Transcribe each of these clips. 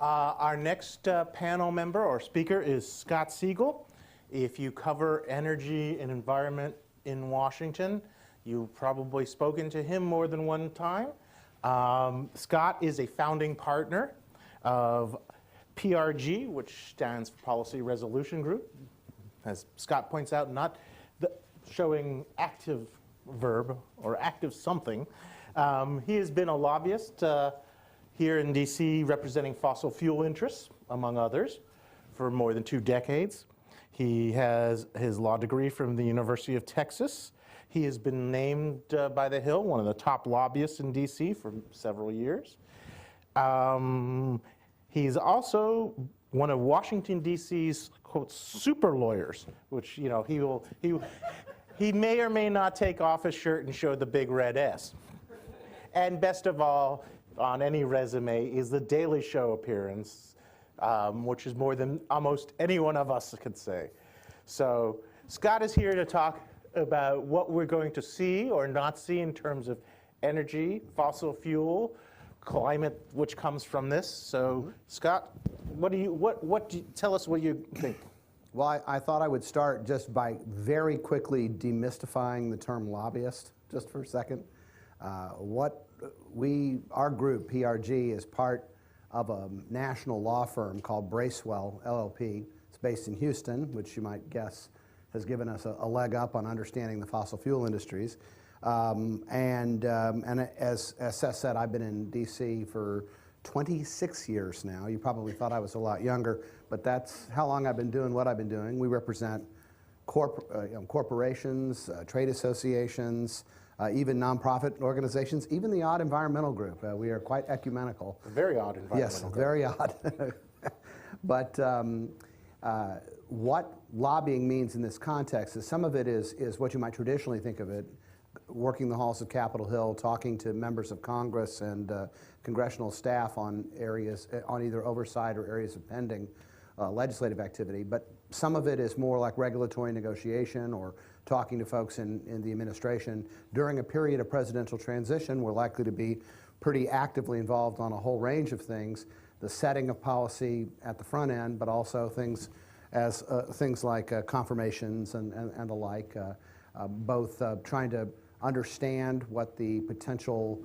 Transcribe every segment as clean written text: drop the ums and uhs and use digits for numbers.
Our next panel member or speaker is Scott Siegel. If you cover energy and environment in Washington, you've probably spoken to him more than one time. Scott is a founding partner of PRG, which stands for Policy Resolution Group. As Scott points out, not showing active verb or active something. He has been a lobbyist here in DC representing fossil fuel interests, among others, for more than 2 decades. He has his law degree from the University of Texas. He has been named by The Hill one of the top lobbyists in DC for several years. He's also one of Washington DC's quote super lawyers, which he may or may not take off his shirt and show the big red S. And best of all, on any resume is the Daily Show appearance, which is more than almost any one of us could say. So Scott is here to talk about what we're going to see or not see in terms of energy, fossil fuel, climate, which comes from this. So Scott, tell us what you think. Well, I thought I would start just by very quickly demystifying the term lobbyist, just for a second. Our group, PRG, is part of a national law firm called Bracewell, LLP. It's based in Houston, which you might guess has given us a leg up on understanding the fossil fuel industries. And as Seth said, I've been in DC for 26 years now. You probably thought I was a lot younger, but that's how long I've been doing what I've been doing. We represent corporations, trade associations, even nonprofit organizations, even the odd environmental group. We are quite ecumenical. Very odd environmental group. Yes, very odd. But what lobbying means in this context is some of it is what you might traditionally think of it, working the halls of Capitol Hill, talking to members of Congress and congressional staff on areas, on either oversight or areas of pending legislative activity. But some of it is more like regulatory negotiation or talking to folks in the administration. During a period of presidential transition, we're likely to be pretty actively involved on a whole range of things, the setting of policy at the front end, but also things like confirmations and the like, both trying to understand what the potential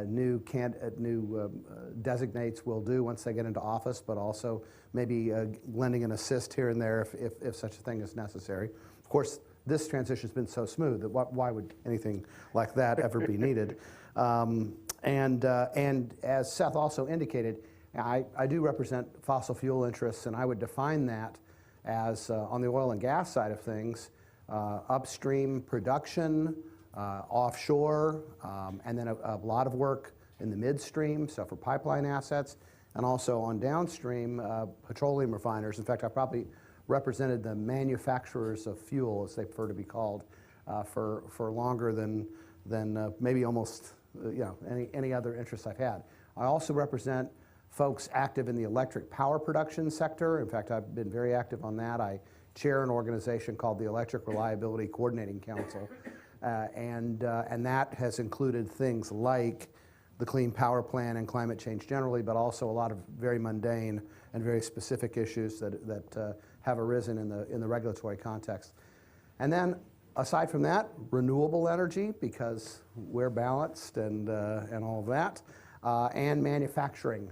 new designates will do once they get into office, but also maybe lending an assist here and there if such a thing is necessary. Of course, this transition has been so smooth that why would anything like that ever be needed? And as Seth also indicated, I do represent fossil fuel interests, and I would define that as, on the oil and gas side of things, upstream production, offshore, and then a lot of work in the midstream, so for pipeline assets, and also on downstream petroleum refiners. In fact, I probably represented the manufacturers of fuel, as they prefer to be called, for longer than maybe almost any other interest I've had. I also represent folks active in the electric power production sector. In fact, I've been very active on that. I chair an organization called the Electric Reliability Coordinating Council, and that has included things like the Clean Power Plan and climate change generally, but also a lot of very mundane and very specific issues that have arisen in the regulatory context. And then, aside from that, renewable energy, because we're balanced and all of that, and manufacturing,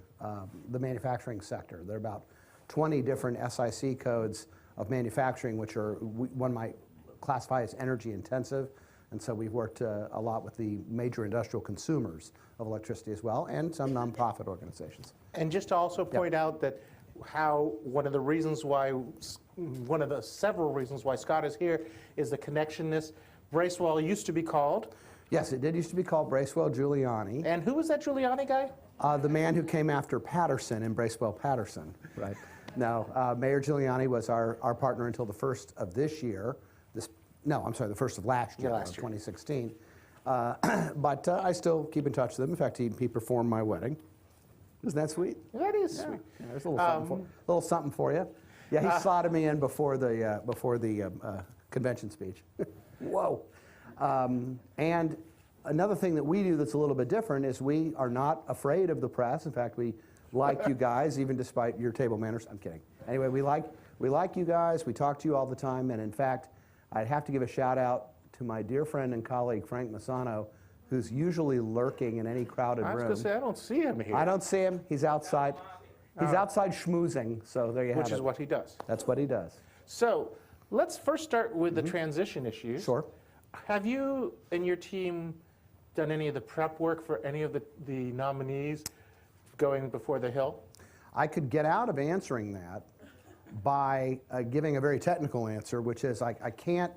the manufacturing sector. There are about 20 different SIC codes of manufacturing, which one might classify as energy intensive. And so we've worked a lot with the major industrial consumers of electricity as well, and some nonprofit organizations. And just to also point out that one of the several reasons why Scott is here is the connectionness. Bracewell used to be called. Yes, it did used to be called Bracewell Giuliani. And who was that Giuliani guy? The man who came after Patterson in Bracewell-Patterson, right? No, Mayor Giuliani was our partner until the first of this year. The first of last year, 2016. But I still keep in touch with him. In fact, he performed my wedding. Isn't that sweet? That is sweet. Yeah, there's a little something for you. Yeah, he slotted me in before the convention speech. Whoa. And another thing that we do that's a little bit different is we are not afraid of the press. In fact, we like you guys, even despite your table manners. I'm kidding. Anyway, we like you guys. We talk to you all the time. And in fact, I'd have to give a shout out to my dear friend and colleague, Frank Massano, who's usually lurking in any crowded room. I was going to say, I don't see him here. I don't see him. He's outside. He's outside schmoozing, so there you have it. Which is what he does. That's what he does. So let's first start with the transition issues. Sure. Have you and your team done any of the prep work for any of the nominees going before the Hill? I could get out of answering that by giving a very technical answer, which is I can't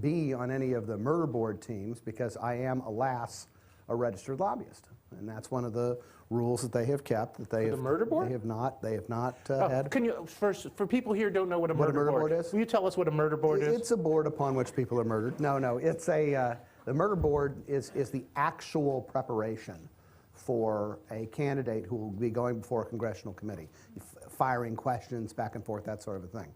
be on any of the murder board teams because I am, alas, a registered lobbyist. And that's one of the rules that they have kept. That they For have, the murder board? They have not Oh, had. can you, first, for people here who don't know what a murder board is, will you tell us what a murder board is? It's a board upon which people are murdered. No, it's a, the murder board is the actual preparation for a candidate who will be going before a congressional committee, firing questions back and forth, that sort of a thing.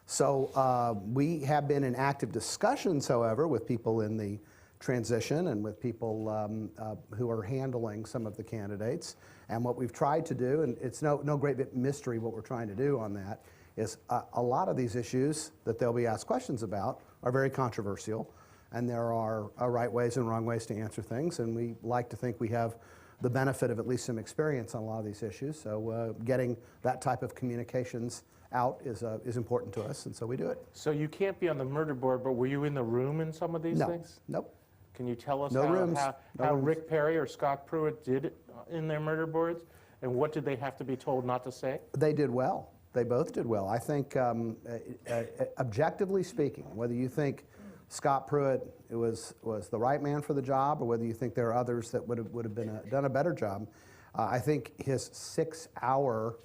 So we have been in active discussions, however, with people in the transition and with people who are handling some of the candidates. And what we've tried to do, and it's no great mystery what we're trying to do on that, is a lot of these issues that they'll be asked questions about are very controversial, and there are right ways and wrong ways to answer things, and we like to think we have the benefit of at least some experience on a lot of these issues. So getting that type of communications out is important to us, and so we do it. So you can't be on the murder board, but were you in the room in some of these things? Nope. Can you tell us No rooms. how Rick Perry or Scott Pruitt did in their murder boards? And what did they have to be told not to say? They did well. They both did well. I think, objectively speaking, whether you think Scott Pruitt was the right man for the job, or whether you think there are others that would have been done a better job, I think his 6-hour,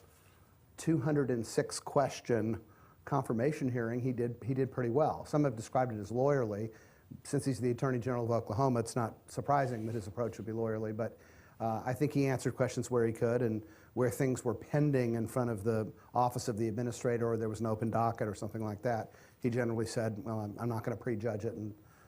206 question confirmation hearing, he did pretty well. Some have described it as lawyerly. Since he's the Attorney General of Oklahoma, it's not surprising that his approach would be lawyerly, but I think he answered questions where he could, and where things were pending in front of the office of the administrator, or there was an open docket or something like that, he generally said, well, I'm not going to prejudge it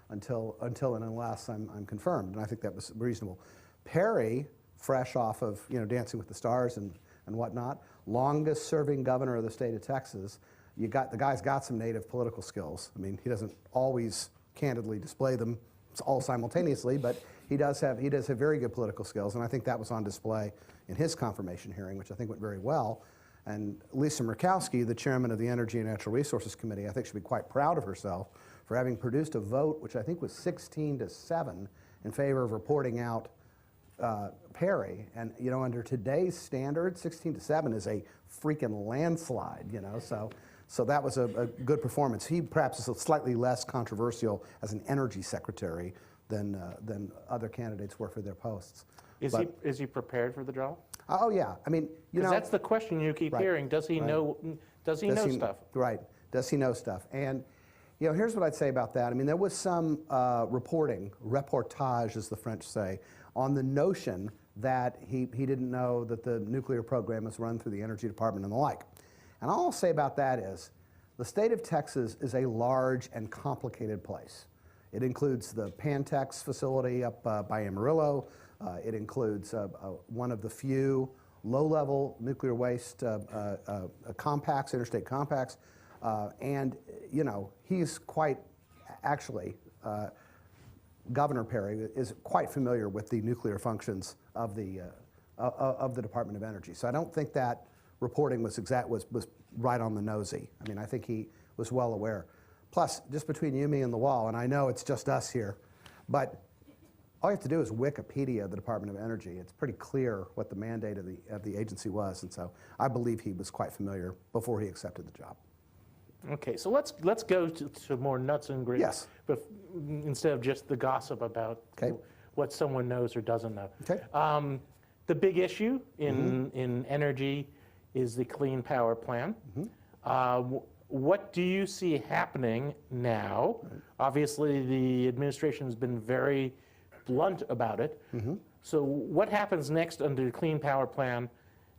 until and unless I'm confirmed, and I think that was reasonable. Perry, fresh off of Dancing with the Stars and whatnot, longest serving governor of the state of Texas, the guy's got some native political skills. I mean, he doesn't always candidly display them all simultaneously, but he does have very good political skills, and I think that was on display in his confirmation hearing, which I think went very well. And Lisa Murkowski, the chairman of the Energy and Natural Resources Committee, I think should be quite proud of herself for having produced a vote, which I think was 16-7 in favor of reporting out Perry. And under today's standard, 16-7 is a freaking landslide. So that was a good performance. He perhaps is slightly less controversial as an energy secretary than other candidates were for their posts. Is he prepared for the job? Oh yeah, I mean, that's the question you keep hearing. Does he know? Does he know stuff? Right. Does he know stuff? And here's what I'd say about that. I mean, there was some reportage, as the French say, on the notion that he didn't know that the nuclear program is run through the Energy Department and the like. And all I'll say about that is the state of Texas is a large and complicated place. It includes the Pantex facility up by Amarillo. It includes one of the few low-level nuclear waste compacts, interstate compacts. And, he's quite, actually, Governor Perry is quite familiar with the nuclear functions of the Department of Energy. So I don't think that reporting was right on the nosy. I mean, I think he was well aware. Plus, just between you, me, and the wall, and I know it's just us here, but all you have to do is Wikipedia the Department of Energy. It's pretty clear what the mandate of the agency was, and so I believe he was quite familiar before he accepted the job. Okay, so let's go to more nuts and bolts. Yes. But instead of just the gossip about what someone knows or doesn't know. Okay. The big issue in energy is the Clean Power Plan. What do you see happening now? Obviously, the administration has been very blunt about it. So what happens next under the Clean Power Plan,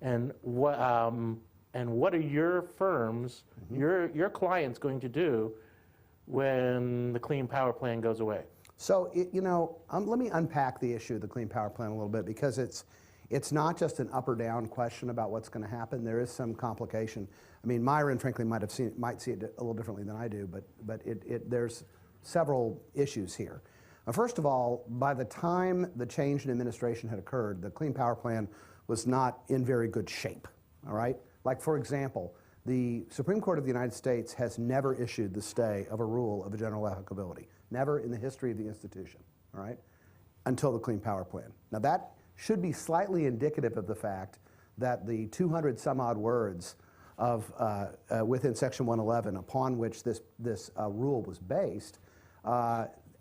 and what are your firms, your clients going to do when the Clean Power Plan goes away? So let me unpack the issue of the Clean Power Plan a little bit, because it's It's not just an up or down question about what's going to happen. There is some complication. I mean, Myron, frankly, might see it a little differently than I do, but there's several issues here. First of all, by the time the change in administration had occurred, the Clean Power Plan was not in very good shape, all right? Like, for example, the Supreme Court of the United States has never issued the stay of a rule of a general applicability, never in the history of the institution, all right, until the Clean Power Plan. Now, that should be slightly indicative of the fact that the 200 some odd words of within Section 111 upon which this rule was based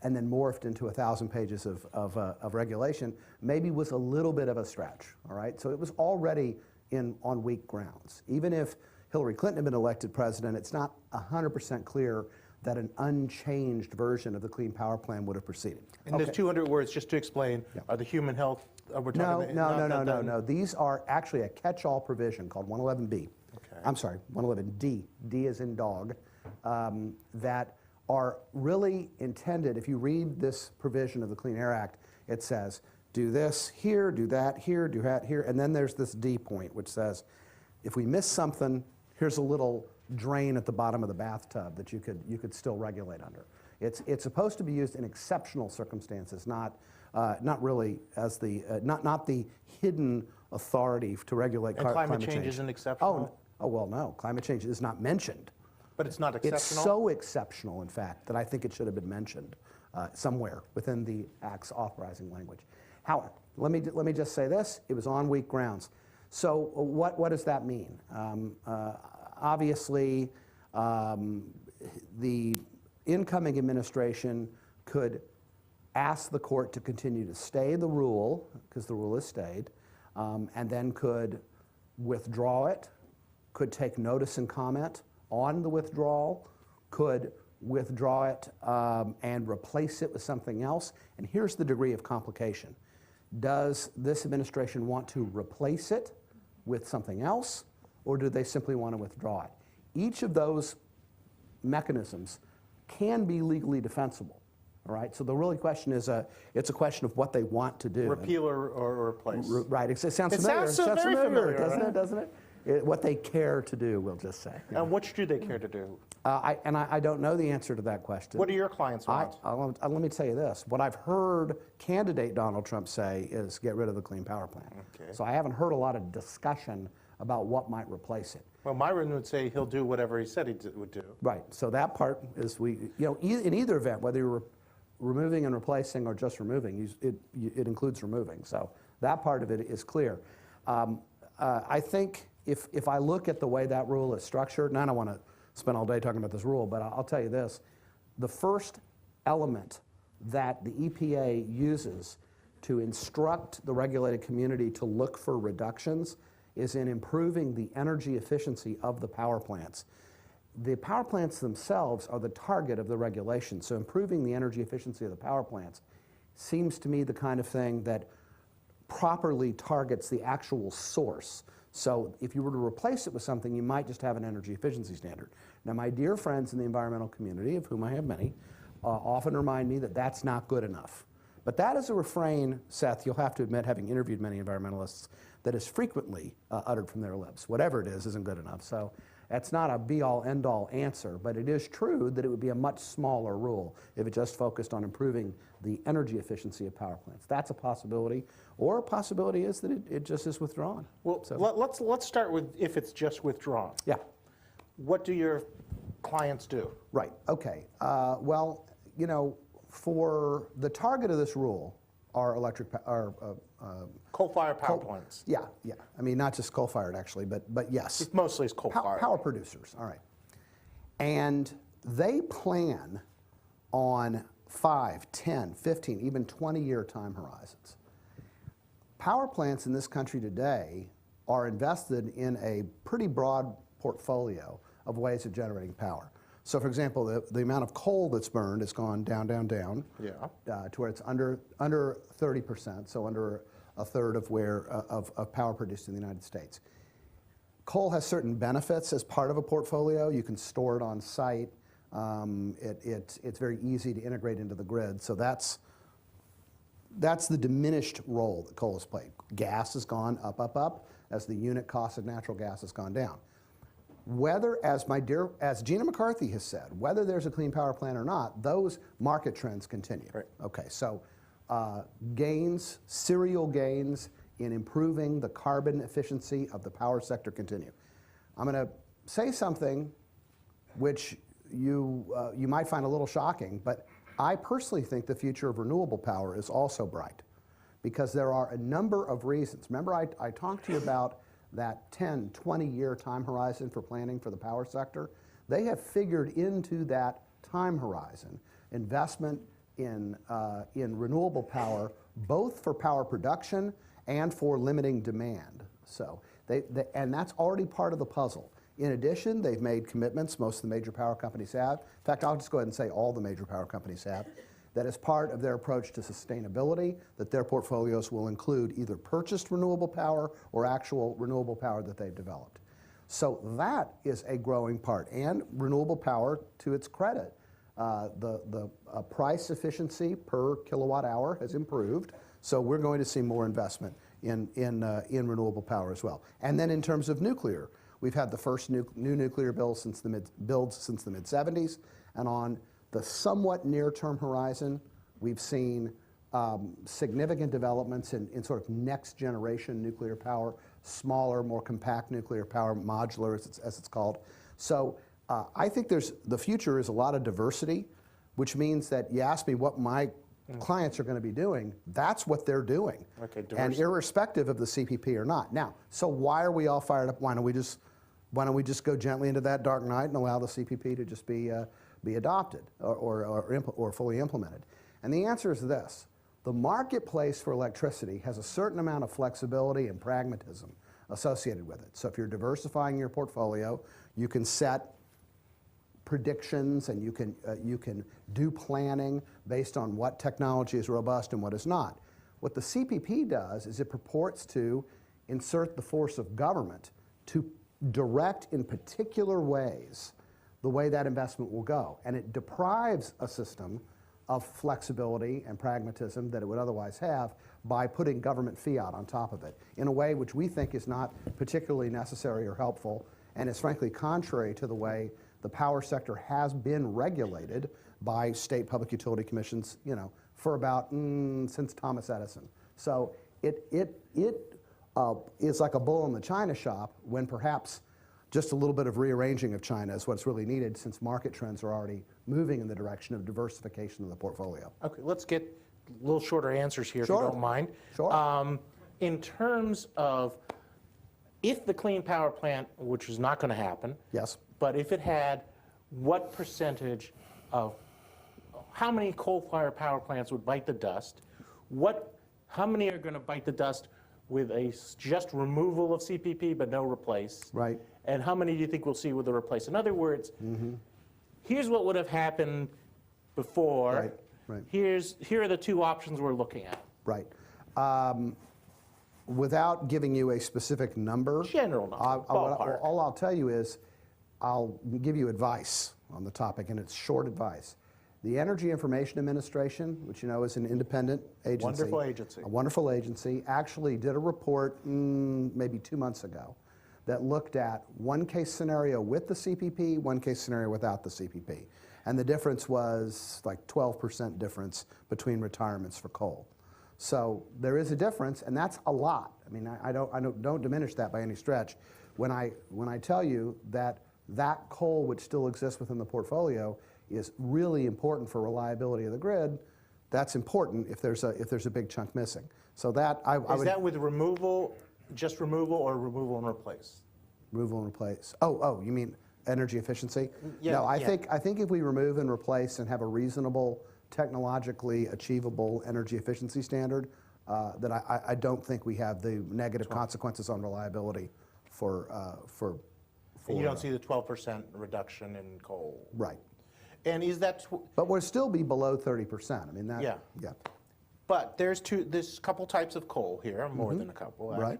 and then morphed into 1,000 pages of regulation maybe was a little bit of a stretch, all right? So it was already on weak grounds. Even if Hillary Clinton had been elected president, it's not 100% clear that an unchanged version of the Clean Power Plan would have proceeded. And those 200 words, just to explain, are the human health, we're talking about? No. These are actually a catch-all provision called 111B. Okay. I'm sorry, 111D. D as in dog. That are really intended, if you read this provision of the Clean Air Act, it says, do this here, do that here, do that here, and then there's this D point, which says, if we miss something, here's a little drain at the bottom of the bathtub that you could still regulate under. It's supposed to be used in exceptional circumstances, not really as not the hidden authority to regulate climate change. Isn't exceptional? Oh well, no, climate change is not mentioned. But it's not exceptional? It's so exceptional, in fact, that I think it should have been mentioned somewhere within the Act's authorizing language. However, let me just say this: it was on weak grounds. So what does that mean? Obviously, the incoming administration could ask the court to continue to stay the rule, because the rule is stayed, and then could withdraw it, could take notice and comment on the withdrawal, could withdraw it and replace it with something else. And here's the degree of complication. Does this administration want to replace it with something else, or do they simply want to withdraw it? Each of those mechanisms can be legally defensible, all right? So the really question is, it's a question of what they want to do. Repeal or replace. Right, it sounds familiar. It sounds very familiar, doesn't it? What they care to do, we'll just say. And which do they care to do? I don't know the answer to that question. What do your clients want? Let me tell you this. What I've heard candidate Donald Trump say is get rid of the Clean Power Plan. Okay. So I haven't heard a lot of discussion about what might replace it. Well, Myron would say he'll do whatever he said he would do. Right. So that part is in either event, whether you're removing and replacing or just removing, it includes removing. So that part of it is clear. I think if I look at the way that rule is structured, and I don't want to spend all day talking about this rule, but I'll tell you this. The first element that the EPA uses to instruct the regulated community to look for reductions is in improving the energy efficiency of the power plants. The power plants themselves are the target of the regulation, so improving the energy efficiency of the power plants seems to me the kind of thing that properly targets the actual source. So if you were to replace it with something, you might just have an energy efficiency standard. Now, my dear friends in the environmental community, of whom I have many, often remind me that that's not good enough. But that is a refrain, Seth, you'll have to admit, having interviewed many environmentalists, that is frequently uttered from their lips. Whatever it is isn't good enough. So that's not a be-all, end-all answer, but it is true that it would be a much smaller rule if it just focused on improving the energy efficiency of power plants. That's a possibility, or a possibility is that it just is withdrawn. Well, so let's start with if it's just withdrawn. Yeah. What do your clients do? Right, okay. Well, for the target of this rule are coal-fired power plants. Yeah. I mean, not just coal-fired, actually, but yes. It mostly is coal-fired. Power producers, all right. And they plan on 5, 10, 15, even 20-year time horizons. Power plants in this country today are invested in a pretty broad portfolio of ways of generating power. So, for example, the amount of coal that's burned has gone down, to where it's under 30%, so under a third of of power produced in the United States. Coal has certain benefits as part of a portfolio. You can store it on site. It's very easy to integrate into the grid. So that's that's the diminished role that coal has played. Gas has gone up, up, up as the unit cost of natural gas has gone down. Whether, as Gina McCarthy has said, whether there's a clean power plant or not, those market trends continue. Right. Okay, so gains, serial gains in improving the carbon efficiency of the power sector continue. I'm going to say something which you might find a little shocking, but I personally think the future of renewable power is also bright, because there are a number of reasons. Remember, I talked to you about that 10, 20-year time horizon for planning for the power sector. They have figured into that time horizon investment in renewable power, both for power production and for limiting demand. So and that's already part of the puzzle. In addition, they've made commitments, most of the major power companies have. In fact, I'll just go ahead and say all the major power companies have, that as part of their approach to sustainability, that their portfolios will include either purchased renewable power or actual renewable power that they've developed. So that is a growing part. And renewable power, to its credit, the price efficiency per kilowatt hour has improved. So we're going to see more investment in renewable power as well. And then in terms of nuclear, we've had the first new nuclear builds since the mid-70s, and on the somewhat near-term horizon, we've seen significant developments in sort of next-generation nuclear power, smaller, more compact nuclear power, modular as it's called. So I think the future is a lot of diversity, which means that you ask me what my clients are going to be doing, that's what they're doing. Okay, and irrespective of the CPP or not. Now, so why are we all fired up? Why don't we just go gently into that dark night and allow the CPP to just be adopted or fully implemented? And the answer is this. The marketplace for electricity has a certain amount of flexibility and pragmatism associated with it. So if you're diversifying your portfolio, you can set predictions and you can do planning based on what technology is robust and what is not. What the CPP does is it purports to insert the force of government to direct in particular ways the way that investment will go. And it deprives a system of flexibility and pragmatism that it would otherwise have by putting government fiat on top of it in a way which we think is not particularly necessary or helpful, and is frankly contrary to the way the power sector has been regulated by state public utility commissions, for about since Thomas Edison. So it is like a bull in the china shop, when perhaps just a little bit of rearranging of China is what's really needed, since market trends are already moving in the direction of diversification of the portfolio. Okay, let's get a little shorter answers here, Sure. if you don't mind. Sure. In terms of if the clean power plant, which is not going to happen, Yes. but if it had, what percentage of how many coal-fired power plants would bite the dust? How many are going to bite the dust with just removal of CPP but no replace? Right. And how many do you think we'll see with the replace? In other words, here's what would have happened before. Right. Right. Here are the two options we're looking at. Right. Without giving you a specific number, General number, ballpark. all I'll tell you is I'll give you advice on the topic, and it's short advice. The Energy Information Administration, which is an independent agency, Wonderful agency. A wonderful agency, actually did a report maybe 2 months ago that looked at one case scenario with the CPP, one case scenario without the CPP. And the difference was like 12% difference between retirements for coal. So there is a difference, and that's a lot. I mean, I don't diminish that by any stretch. When I tell you that coal, which still exists within the portfolio, is really important for reliability of the grid, that's important if there's a big chunk missing. So that Is that with removal, just removal, or removal and replace? Removal and replace. Oh, you mean energy efficiency? Yeah, no, I yeah. think if we remove and replace and have a reasonable, technologically achievable energy efficiency standard, that I don't think we have the negative consequences on reliability for And you don't see the 12% reduction in coal. Right. And is that? But we'll still be below 30%. I mean that. Yeah. Yeah. There's a couple types of coal here, more than a couple. Right.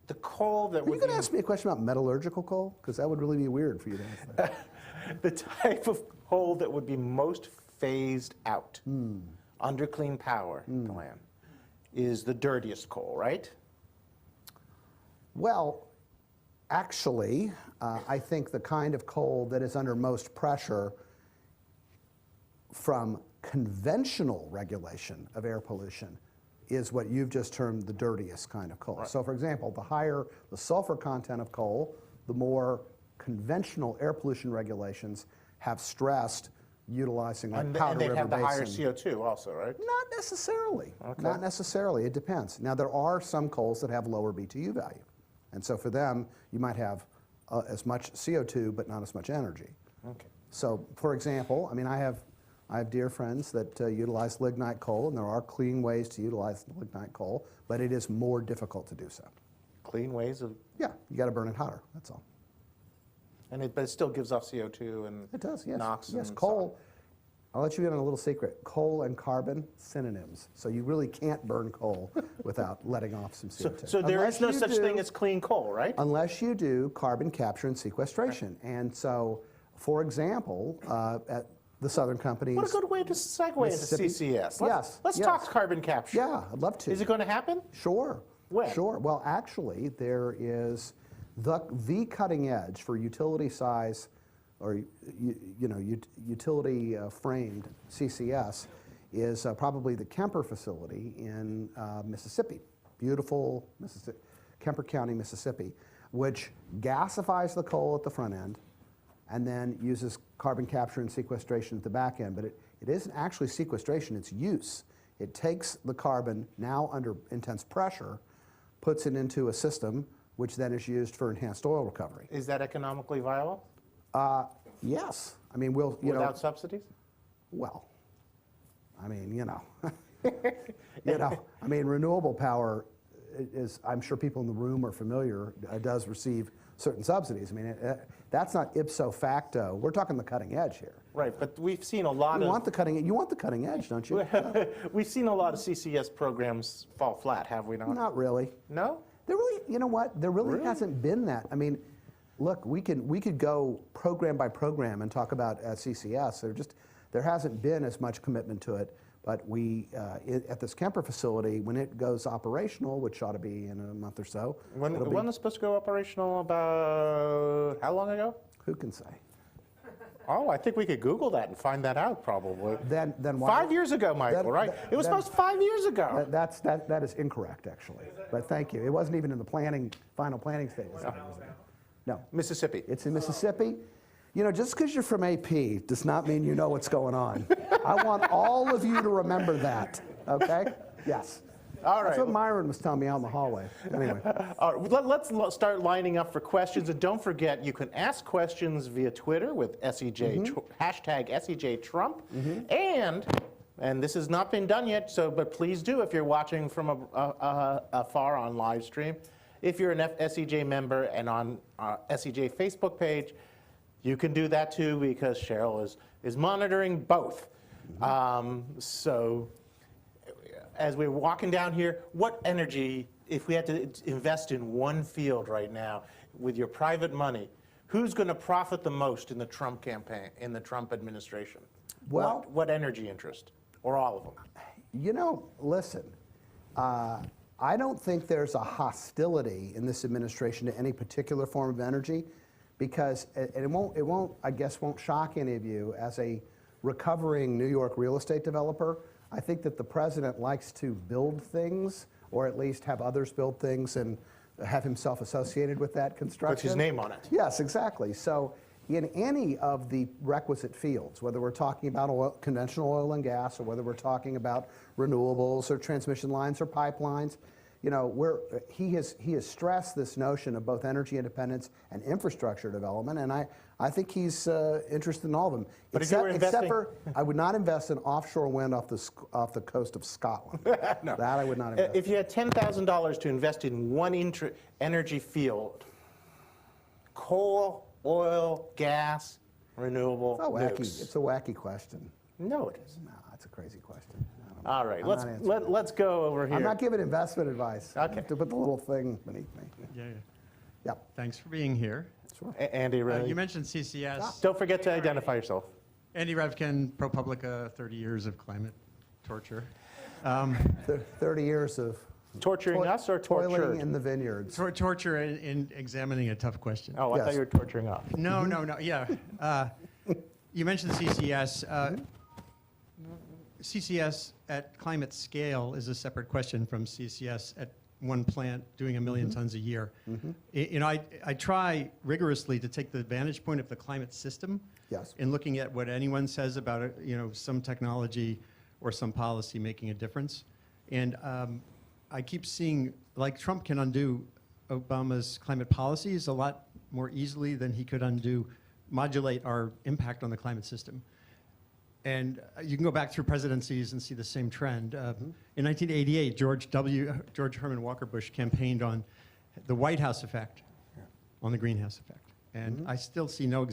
The coal that Are would you going to ask me a question about metallurgical coal? Because that would really be weird for you to answer that. the type of coal that would be most phased out under Clean Power Plan is the dirtiest coal, right? Well, actually, I think the kind of coal that is under most pressure from conventional regulation of air pollution is what you've just termed the dirtiest kind of coal. Right. So for example, the higher the sulfur content of coal, the more conventional air pollution regulations have stressed utilizing like Powder And they River have the higher Basin. CO2 also, right? Not necessarily. Okay. Not necessarily. It depends. Now, there are some coals that have lower BTU value. And so for them, you might have as much CO2, but not as much energy. Okay. So, for example, I mean, I have dear friends that utilize lignite coal, and there are clean ways to utilize lignite coal, but it is more difficult to do so. Clean ways of, Yeah, you got to burn it hotter. That's all. but it still gives off CO2 and It does. Yes. NOx. Yes. And Coal. I'll let you in on a little secret. Coal and carbon, synonyms. So you really can't burn coal without letting off some CO2. So there Unless is no you such do- thing as clean coal, right? Unless you do carbon capture and sequestration. And so, for example, at the Southern companies. What a good way to segue into Mississippi. CCS. Yes, Let's talk carbon capture. Yeah, I'd love to. Is it going to happen? Sure. When? Sure. Well, actually, there is the cutting edge for utility size or utility framed CCS is probably the Kemper facility in Mississippi, beautiful Kemper County, Mississippi, which gasifies the coal at the front end and then uses carbon capture and sequestration at the back end. But it isn't actually sequestration, it's use. It takes the carbon now under intense pressure, puts it into a system, which then is used for enhanced oil recovery. Is that economically viable? Yes. I mean, Without subsidies? well, I mean, I mean, renewable power is, I'm sure people in the room are familiar, does receive certain subsidies. I mean, that's not ipso facto. We're talking the cutting edge here. Right, but we've seen a lot You of... want the cutting edge, don't you? We've seen a lot of CCS programs fall flat, have we not? Not really. No? There really, you know what? There really, Really? hasn't been that. I mean, look, we could go program by program and talk about CCS. There hasn't been as much commitment to it. But at this Kemper facility, when it goes operational, which ought to be in a month or so. When was supposed to go operational? About how long ago? Who can say? Oh, I think we could Google that and find that out probably. Then why? 5 years ago, Michael, right? It was supposed to 5 years ago. That is incorrect, actually. But thank you. It wasn't even in the final planning stage. No. Mississippi. It's in Mississippi. You know, just because you're from AP does not mean you know what's going on. I want all of you to remember that, okay? Yes. All right. That's what Myron was telling me out in the hallway. Anyway. All right, let's start lining up for questions. And don't forget, you can ask questions via Twitter with SEJ, hashtag SEJ Trump. And this has not been done yet, but please do if you're watching from afar on live stream. If you're an SEJ member and on SEJ Facebook page, you can do that too because Cheryl is monitoring both. So as we're walking down here, what energy, if we had to invest in one field right now with your private money, who's going to profit the most in the Trump campaign, in the Trump administration? Well, what energy interest, or all of them? You know, listen, I don't think there's a hostility in this administration to any particular form of energy. Because it won't, I guess, won't shock any of you as a recovering New York real estate developer. I think that the president likes to build things, or at least have others build things and have himself associated with that construction. Put his name on it. Yes, exactly. So in any of the requisite fields, whether we're talking about conventional oil and gas, or whether we're talking about renewables or transmission lines or pipelines, you know, he has stressed this notion of both energy independence and infrastructure development, and I think he's interested in all of them. But except for, I would not invest in offshore wind off the coast of Scotland. No. That I would not invest. If you had $10,000 to invest in one energy field, coal, oil, gas, renewable, nukes. It's a wacky question. No, it isn't. No, it's a crazy question. All right, I'm let's go over here. I'm not giving investment advice. Okay. I have to put the little thing beneath me. Yeah. Yep. Thanks for being here. Sure. Andy, really? You mentioned CCS. Don't forget to identify yourself. Andy Revkin, ProPublica, 30 years of climate torture. 30 years of Torturing us or toiling tortured? in the vineyards. Torture in examining a tough question. Oh, I Yes. thought you were torturing us. No, yeah. You mentioned CCS. CCS at climate scale is a separate question from CCS at one plant doing 1 million tons a year. I try rigorously to take the vantage point of the climate system Yes. in looking at what anyone says about some technology or some policy making a difference. And I keep seeing, like, Trump can undo Obama's climate policies a lot more easily than he could modulate our impact on the climate system. And you can go back through presidencies and see the same trend. In 1988, George Herman Walker Bush campaigned on the White House effect, on the greenhouse effect. And I still see no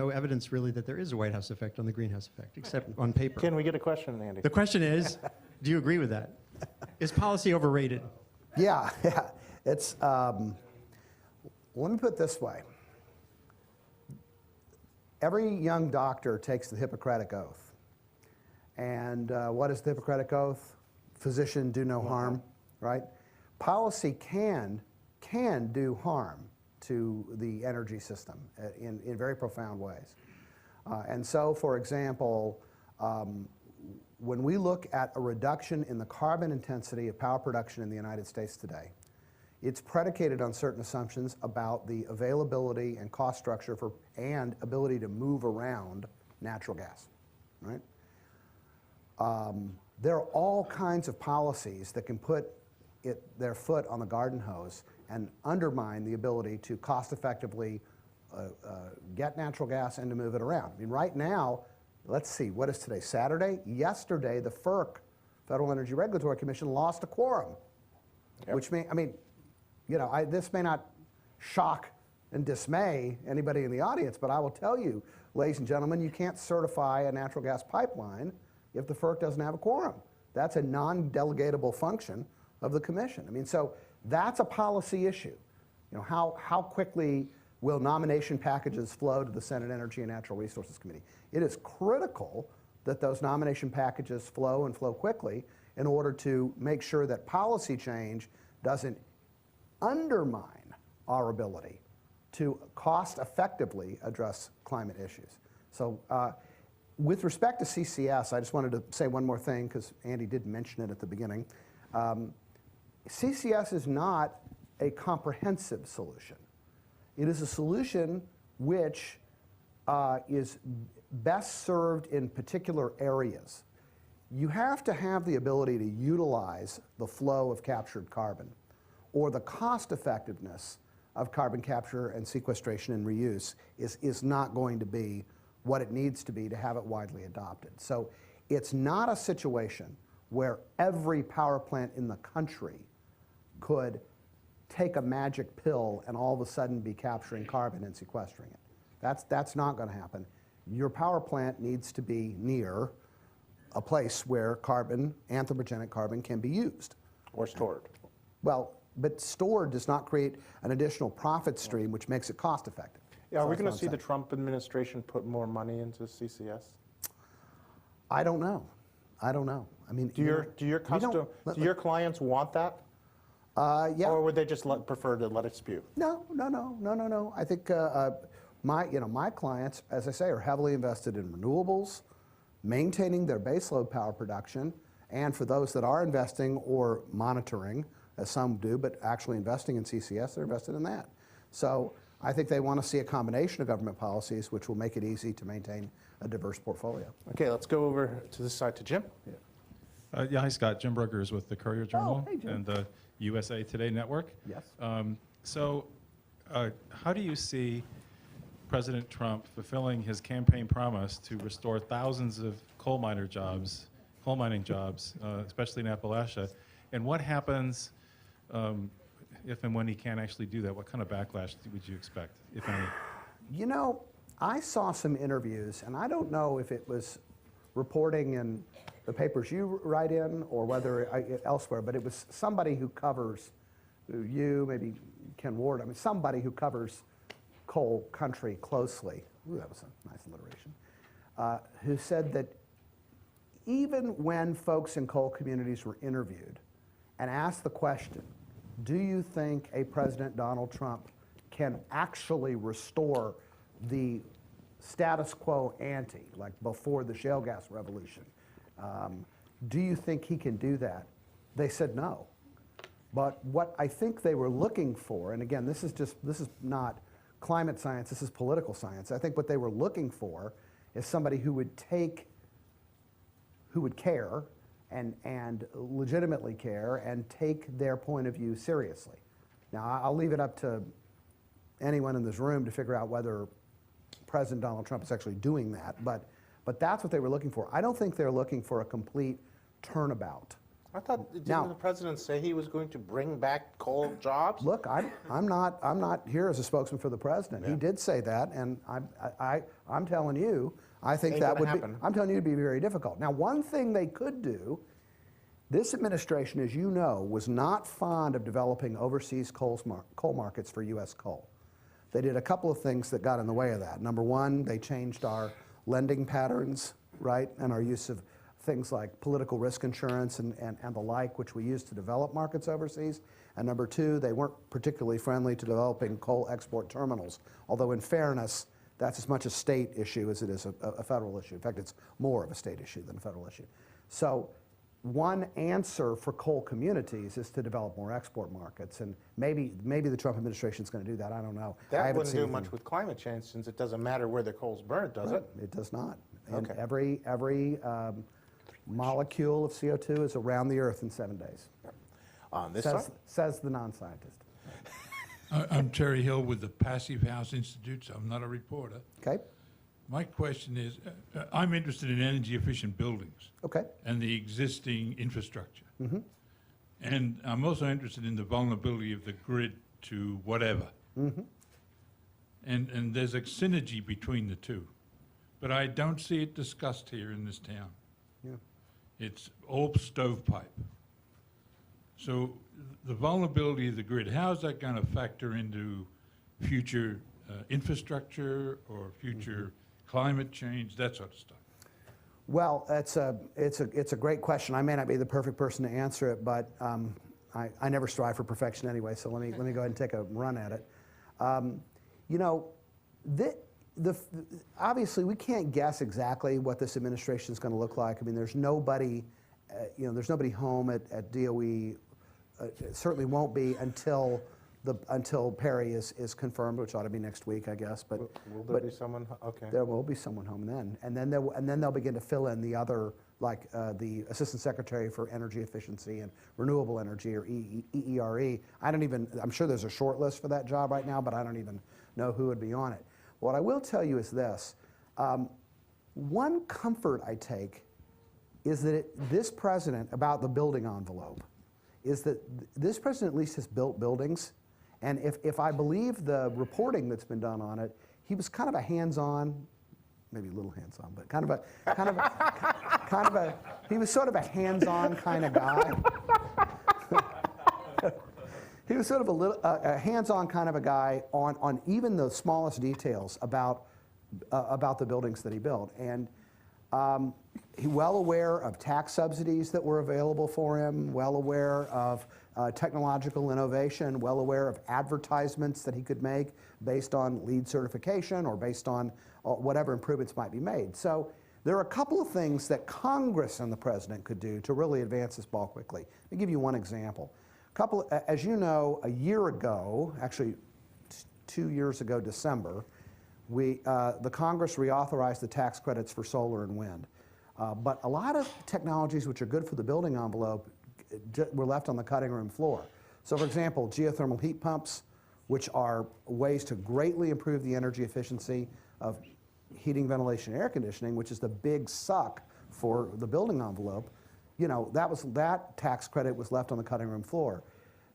evidence really that there is a White House effect on the greenhouse effect, except on paper. Can we get a question, Andy? The question is, do you agree with that? Is policy overrated? Yeah. It's, let me put it this way. Every young doctor takes the Hippocratic Oath. And what is the Hippocratic Oath? Physician, do no harm, right? Policy can do harm to the energy system in very profound ways. And so, for example, when we look at a reduction in the carbon intensity of power production in the United States today, it's predicated on certain assumptions about the availability and cost structure and ability to move around natural gas, right? There are all kinds of policies that can put their foot on the garden hose and undermine the ability to cost effectively get natural gas and to move it around. I mean, right now, let's see, what is today, Saturday? Yesterday, the FERC, Federal Energy Regulatory Commission, lost a quorum, which means, I mean, this may not shock and dismay anybody in the audience, but I will tell you, ladies and gentlemen, you can't certify a natural gas pipeline if the FERC doesn't have a quorum. That's a non-delegatable function of the commission. I mean, so that's a policy issue. How quickly will nomination packages flow to the Senate Energy and Natural Resources Committee? It is critical that those nomination packages flow and flow quickly in order to make sure that policy change doesn't undermine our ability to cost effectively address climate issues. So with respect to CCS, I just wanted to say one more thing because Andy did mention it at the beginning. CCS is not a comprehensive solution. It is a solution which is best served in particular areas. You have to have the ability to utilize the flow of captured carbon or the cost effectiveness of carbon capture and sequestration and reuse is not going to be what it needs to be to have it widely adopted. So it's not a situation where every power plant in the country could take a magic pill and all of a sudden be capturing carbon and sequestering it. That's not going to happen. Your power plant needs to be near a place where carbon, anthropogenic carbon, can be used. Or stored. Well, but stored does not create an additional profit stream which makes it cost effective. Yeah, are we So going that's to see what I'm the Trump administration put more money into CCS? I don't know. I mean, Do your clients want that? Yeah. Or would they just prefer to let it spew? No. I think my clients, as I say, are heavily invested in renewables, maintaining their baseload power production, and for those that are investing or monitoring, as some do, but actually investing in CCS, they're invested in that. So I think they want to see a combination of government policies which will make it easy to maintain a diverse portfolio. Okay, let's go over to this side to Jim. Yeah, hi Scott. Jim Brugger is with the Courier Journal hey, Jim. and the USA Today Network. Yes. So how do you see President Trump fulfilling his campaign promise to restore thousands of coal mining jobs, especially in Appalachia? And what happens if and when he can't actually do that? What kind of backlash would you expect, if any? You know, I saw some interviews, and I don't know if it was reporting in the papers you write in or whether elsewhere, but it was somebody who covers, maybe Ken Ward, I mean, somebody who covers coal country closely. Ooh, that was a nice alliteration. Who said that even when folks in coal communities were interviewed and asked the question, do you think a President Donald Trump can actually restore the status quo ante, like before the shale gas revolution? Do you think he can do that? They said no. But what I think they were looking for, and again, this is not climate science, this is political science. I think what they were looking for is somebody who would care and legitimately care and take their point of view seriously. Now, I'll leave it up to anyone in this room to figure out whether President Donald Trump is actually doing that, but that's what they were looking for. I don't think they're looking for a complete turnabout. I thought, didn't Now- the president say he was going to bring back coal jobs? Look, I'm not here as a spokesman for the president. He Yeah. did say that, and I'm telling you, I think Ain't that gonna would happen. be. I'm telling you, it'd be very difficult. Now, one thing they could do. This administration, as you know, was not fond of developing overseas coal markets for U.S. coal. They did a couple of things that got in the way of that. Number one, they changed our lending patterns, right, and our use of things like political risk insurance and the like, which we use to develop markets overseas. And number two, they weren't particularly friendly to developing coal export terminals, although in fairness, that's as much a state issue as it is a federal issue. In fact, it's more of a state issue than a federal issue. So one answer for coal communities is to develop more export markets, and maybe the Trump administration is going to do that. I don't know. I That haven't wouldn't seen do anything. much with climate change, since it doesn't matter where the coal's burnt, does it? It does not. And Okay. every molecule of CO2 is around the Earth in 7 days. On this Says, side? says the non-scientist. I'm Terry Hill with the Passive House Institute, so I'm not a reporter. Okay. My question is, I'm interested in energy efficient buildings Okay. and the existing infrastructure. And I'm also interested in the vulnerability of the grid to whatever. And there's a synergy between the two. But I don't see it discussed here in this town. Yeah. It's all stovepipe. So the vulnerability of the grid, how is that going to factor into future infrastructure or future climate change, that sort of stuff? Well, it's a great question. I may not be the perfect person to answer it, but I never strive for perfection anyway. So let me go ahead and take a run at it. You know, obviously we can't guess exactly what this administration is going to look like. I mean, there's nobody, there's nobody home at DOE. It certainly won't be until Perry is confirmed, which ought to be next week, I guess. But Will there be someone? Okay. there will be someone home then, and then they'll begin to fill in the other, like the Assistant Secretary for Energy Efficiency and Renewable Energy, or EERE. I'm sure there's a short list for that job right now, but I don't even know who would be on it. What I will tell you is this: one comfort I take is that this president, about the building envelope, is that this president at least has built buildings. And if I believe the reporting that's been done on it, he was kind of a hands-on, maybe a little hands-on, but he was sort of a hands-on kind of guy. He was sort of a hands-on kind of a guy on even the smallest details about the buildings that he built. And he's well aware of tax subsidies that were available for him, well aware of technological innovation, well aware of advertisements that he could make based on LEED certification or based on whatever improvements might be made. So there are a couple of things that Congress and the president could do to really advance this ball quickly. Let me give you one example. As you know, a year ago, actually 2 years ago, December, the Congress reauthorized the tax credits for solar and wind. But a lot of technologies which are good for the building envelope were left on the cutting room floor. So for example, geothermal heat pumps, which are ways to greatly improve the energy efficiency of heating, ventilation, and air conditioning, which is the big suck for the building envelope, that tax credit was left on the cutting room floor.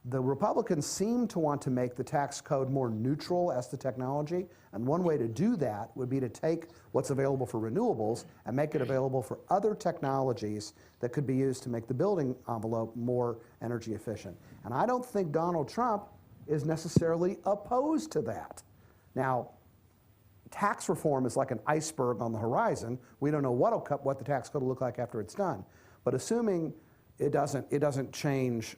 The Republicans seem to want to make the tax code more neutral as to technology, and one way to do that would be to take what's available for renewables and make it available for other technologies that could be used to make the building envelope more energy efficient. And I don't think Donald Trump is necessarily opposed to that. Now, tax reform is like an iceberg on the horizon. We don't know what the tax code will look like after it's done. But assuming it doesn't change,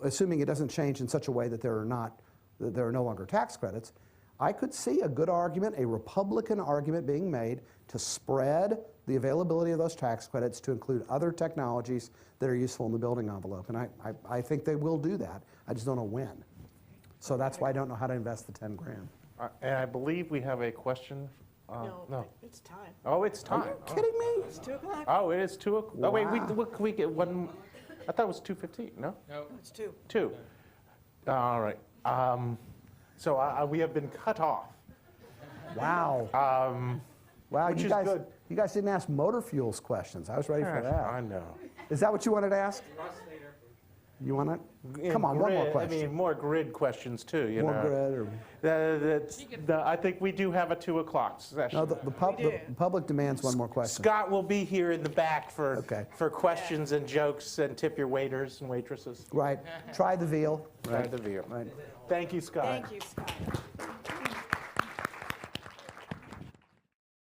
assuming it doesn't change in such a way that there are no longer tax credits, I could see a good argument, a Republican argument being made to spread the availability of those tax credits to include other technologies that are useful in the building envelope. And I think they will do that. I just don't know when. So that's why I don't know how to invest the 10 grand. And I believe we have a question. No. It's time. Oh, it's time. Are you kidding me? It's 2 o'clock. Oh, it is 2 o'clock. Oh, wait, Wow. can we get one? I thought it was 2:15, no? It's 2. 2. All right. So we have been cut off. Wow. Wow, which you is guys, good. you guys didn't ask motor fuels questions. I was ready for that. I know. Is that what you wanted to ask? You want it? Come on, one more Grid, question. I mean, more grid questions too, you More know. grid or... I think we do have a 2 o'clock session. No, the public demands one more question. Scott will be here in the back for, Okay. for questions and jokes, and tip your waiters and waitresses. Right. Try the veal. Try the veal. Right. Thank you, Scott. Thank you, Scott.